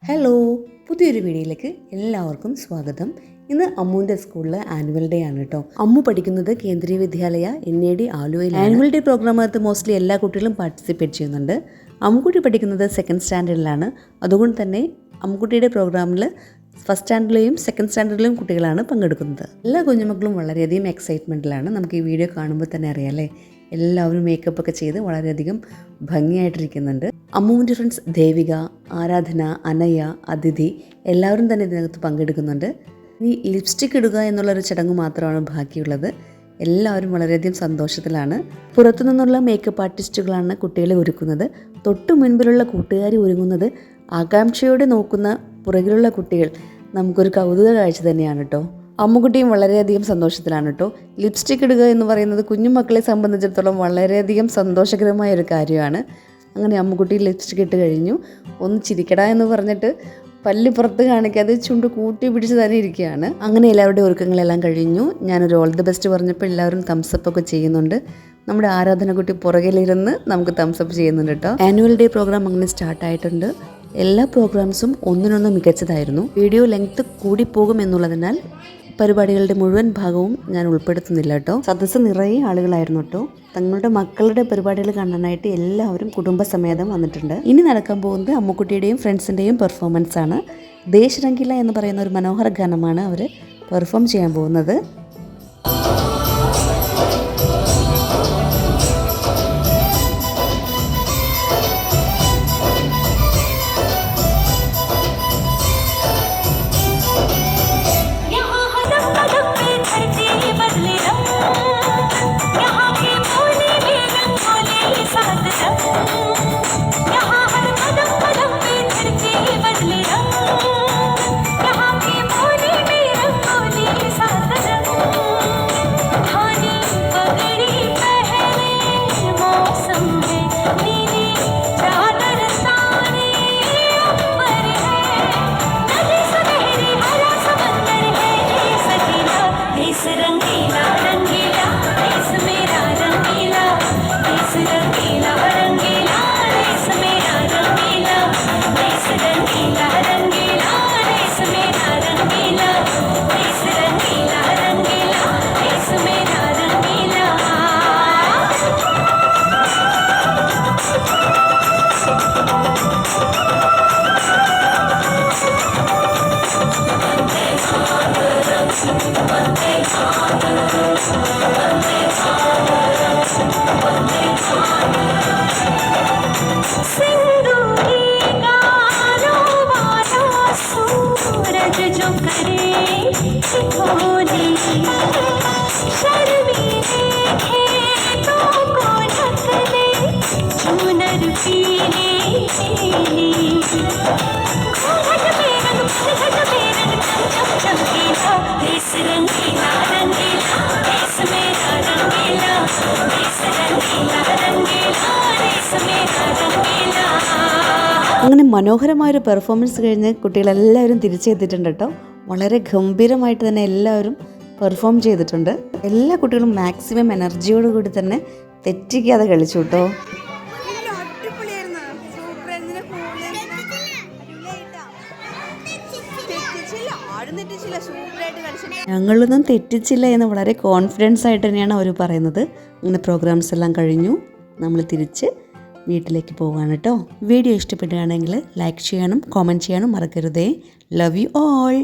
Hello, പുതിയൊരു വീഡിയോയിലേക്ക് എല്ലാവർക്കും സ്വാഗതം. ഇന്ന് അമ്മുവിൻ്റെ സ്കൂളിൽ ആനുവൽ ഡേ ആണ് കേട്ടോ. അമ്മു പഠിക്കുന്നത് കേന്ദ്രീയ വിദ്യാലയ NAD ആലുവയിൽ. ആനുവൽ ഡേ പ്രോഗ്രാമിനകത്ത് മോസ്റ്റ്ലി എല്ലാ കുട്ടികളും പാർട്ടിസിപ്പേറ്റ് ചെയ്യുന്നുണ്ട്. അമ്മുക്കുട്ടി പഠിക്കുന്നത് 2nd സ്റ്റാൻഡേർഡിലാണ്. അതുകൊണ്ട് തന്നെ അമ്മുക്കുട്ടിയുടെ പ്രോഗ്രാമിൽ ഫസ്റ്റ് സ്റ്റാൻഡേർഡിലെയും 2nd സ്റ്റാൻഡേർഡിലെയും കുട്ടികളാണ് പങ്കെടുക്കുന്നത്. എല്ലാ കുഞ്ഞുമക്കളും വളരെയധികം എക്സൈറ്റ്മെൻറ്റിലാണ്. നമുക്ക് ഈ വീഡിയോ കാണുമ്പോൾ തന്നെ അറിയാമല്ലേ, എല്ലാവരും മേക്കപ്പ് ഒക്കെ ചെയ്ത് വളരെയധികം ഭംഗിയായിട്ടിരിക്കുന്നുണ്ട്. അമ്മുവിൻ്റെ ഫ്രണ്ട്സ് ദേവിക, ആരാധന, അനയ, അതിഥി എല്ലാവരും തന്നെ ഇതിനകത്ത് പങ്കെടുക്കുന്നുണ്ട്. ഇനി ലിപ്സ്റ്റിക് ഇടുക എന്നുള്ളൊരു ചടങ്ങ് മാത്രമാണ് ബാക്കിയുള്ളത്. എല്ലാവരും വളരെയധികം സന്തോഷത്തിലാണ്. പുറത്തു നിന്നുള്ള മേക്കപ്പ് ആർട്ടിസ്റ്റുകളാണ് കുട്ടികളെ ഒരുക്കുന്നത്. തൊട്ടു മുൻപിലുള്ള കൂട്ടുകാരി ഒരുങ്ങുന്നത് ആകാംക്ഷയോടെ നോക്കുന്ന പുറകിലുള്ള കുട്ടികൾ നമുക്കൊരു കൗതുക കാഴ്ച തന്നെയാണ് കേട്ടോ. അമ്മുക്കുട്ടിയും വളരെയധികം സന്തോഷത്തിലാണ് കേട്ടോ. ലിപ്സ്റ്റിക് ഇടുക എന്ന് പറയുന്നത് കുഞ്ഞുമക്കളെ സംബന്ധിച്ചിടത്തോളം വളരെയധികം സന്തോഷകരമായ ഒരു കാര്യമാണ്. അങ്ങനെ അമ്മുക്കുട്ടി ലിപ്സ്റ്റിക് ഇട്ട് കഴിഞ്ഞു. ഒന്ന് ചിരിക്കടാ എന്ന് പറഞ്ഞിട്ട് പല്ല് പുറത്ത് കാണിക്കാതെ ചുണ്ട് കൂട്ടി പിടിച്ച് തന്നെ ഇരിക്കുകയാണ്. അങ്ങനെ എല്ലാവരുടെയും ഒരുക്കങ്ങളെല്ലാം കഴിഞ്ഞു. ഞാനൊരു ഓൾ ദി ബെസ്റ്റ് പറഞ്ഞപ്പോൾ എല്ലാവരും തംസപ്പ് ഒക്കെ ചെയ്യുന്നുണ്ട്. നമ്മുടെ ആരാധനക്കുട്ടി പുറകിലിരുന്ന് നമുക്ക് തംസപ്പ് ചെയ്യുന്നുണ്ട് കേട്ടോ. ആനുവൽ ഡേ പ്രോഗ്രാം അങ്ങനെ സ്റ്റാർട്ടായിട്ടുണ്ട്. എല്ലാ പ്രോഗ്രാംസും ഒന്നിനൊന്ന് മികച്ചതായിരുന്നു. വീഡിയോ ലെങ്ത് കൂടിപ്പോകും എന്നുള്ളതിനാൽ പരിപാടികളുടെ മുഴുവൻ ഭാഗവും ഞാൻ ഉൾപ്പെടുത്തുന്നില്ല കേട്ടോ. സദസ്സ് നിറയെ ആളുകളായിരുന്നു കേട്ടോ. തങ്ങളുടെ മക്കളുടെ പരിപാടികൾ കാണാനായിട്ട് എല്ലാവരും കുടുംബസമേതം വന്നിട്ടുണ്ട്. ഇനി നടക്കാൻ പോകുന്നത് അമ്മുക്കുട്ടിയുടെയും ഫ്രണ്ട്സിൻ്റെയും പെർഫോമൻസ് ആണ്. ദേശരംഗില എന്ന് പറയുന്ന ഒരു മനോഹര ഗാനമാണ് അവർ പെർഫോം ചെയ്യാൻ പോകുന്നത്. അങ്ങനെ മനോഹരമായൊരു പെർഫോമൻസ് കഴിഞ്ഞ് കുട്ടികളെല്ലാവരും തിരിച്ചെത്തിയിട്ടുണ്ട് കേട്ടോ. വളരെ ഗംഭീരമായിട്ട് തന്നെ എല്ലാവരും പെർഫോം ചെയ്തിട്ടുണ്ട്. എല്ലാ കുട്ടികളും മാക്സിമം എനർജിയോടുകൂടി തന്നെ തെറ്റിക്കാതെ കളിച്ചു കേട്ടോ. ഞങ്ങളൊന്നും തെറ്റിച്ചില്ല എന്ന് വളരെ കോൺഫിഡൻസ് ആയിട്ട് തന്നെയാണ് അവർ പറയുന്നത്. അങ്ങനെ പ്രോഗ്രാംസ് എല്ലാം കഴിഞ്ഞു. നമ്മൾ തിരിച്ച് വീട്ടിലേക്ക് പോവുകയാണ് കേട്ടോ. വീഡിയോ ഇഷ്ടപ്പെടുകയാണെങ്കിൽ ലൈക്ക് ചെയ്യാനും കമൻറ്റ് ചെയ്യാനും മറക്കരുതേ. Love you all.